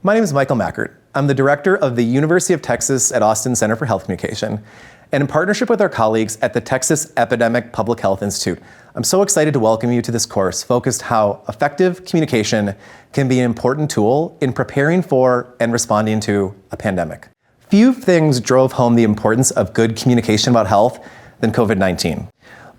My name is Michael Mackert. I'm the director of the University of Texas at Austin Center for Health Communication. And in partnership with our colleagues at the Texas Epidemic Public Health Institute, I'm so excited to welcome you to this course focused how effective communication can be an important tool in preparing for and responding to a pandemic. Few things drove home the importance of good communication about health than COVID-19.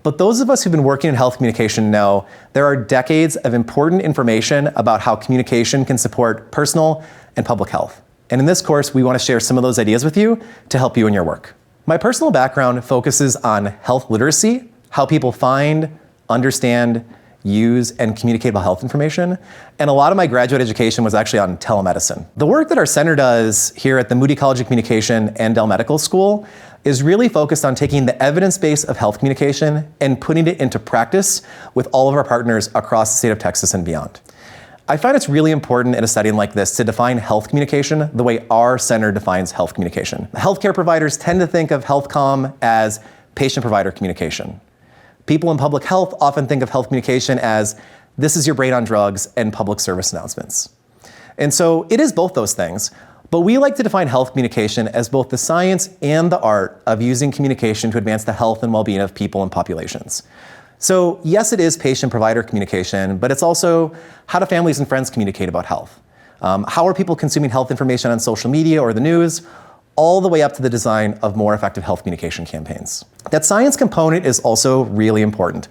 But those of us who've been working in health communication know there are decades of important information about how communication can support personal and public health. And in this course, we want to share some of those ideas with you to help you in your work. My personal background focuses on health literacy, how people find, understand, use, and communicate about health information. And a lot of my graduate education was actually on telemedicine. The work that our center does here at the Moody College of Communication and Dell Medical School is really focused on taking the evidence base of health communication and putting it into practice with all of our partners across the state of Texas and beyond. I find it's really important in a setting like this to define health communication the way our center defines health communication. Healthcare providers tend to think of health comm as patient-provider communication. People in public health often think of health communication as this is your brain on drugs and public service announcements. And so it is both those things, but we like to define health communication as both the science and the art of using communication to advance the health and well-being of people and populations. So yes, it is patient-provider communication, but it's also how do families and friends communicate about health? How are people consuming health information on social media or the news? All the way up to the design of more effective health communication campaigns. That science component is also really important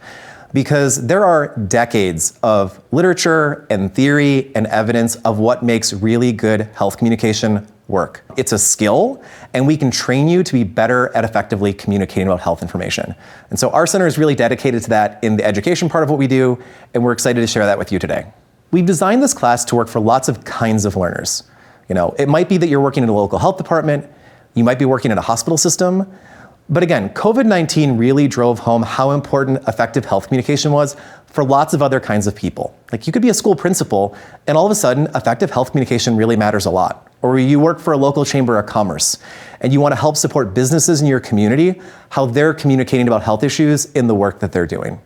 because there are decades of literature and theory and evidence of what makes really good health communication work. It's a skill, and we can train you to be better at effectively communicating about health information. And so our center is really dedicated to that in the education part of what we do, and we're excited to share that with you today. We've designed this class to work for lots of kinds of learners. It might be that you're working in a local health department, you might be working in a hospital system, but again, COVID-19 really drove home how important effective health communication was for lots of other kinds of people. Like you could be a school principal, and all of a sudden, effective health communication really matters a lot. Or you work for a local chamber of commerce, and you want to help support businesses in your community, how they're communicating about health issues in the work that they're doing.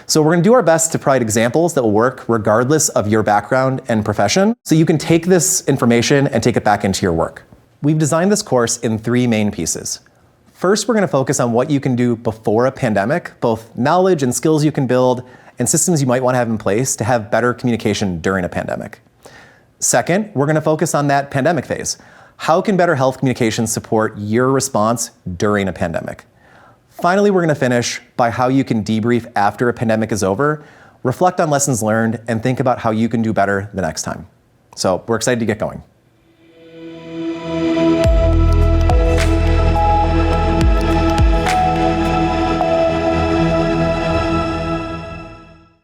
So we're going to do our best to provide examples that will work regardless of your background and profession, so you can take this information and take it back into your work. We've designed this course in three main pieces. First, we're going to focus on what you can do before a pandemic, both knowledge and skills you can build and systems you might want to have in place to have better communication during a pandemic. Second, we're going to focus on that pandemic phase. How can better health communication support your response during a pandemic? Finally, we're going to finish by how you can debrief after a pandemic is over, reflect on lessons learned, and think about how you can do better the next time. So we're excited to get going.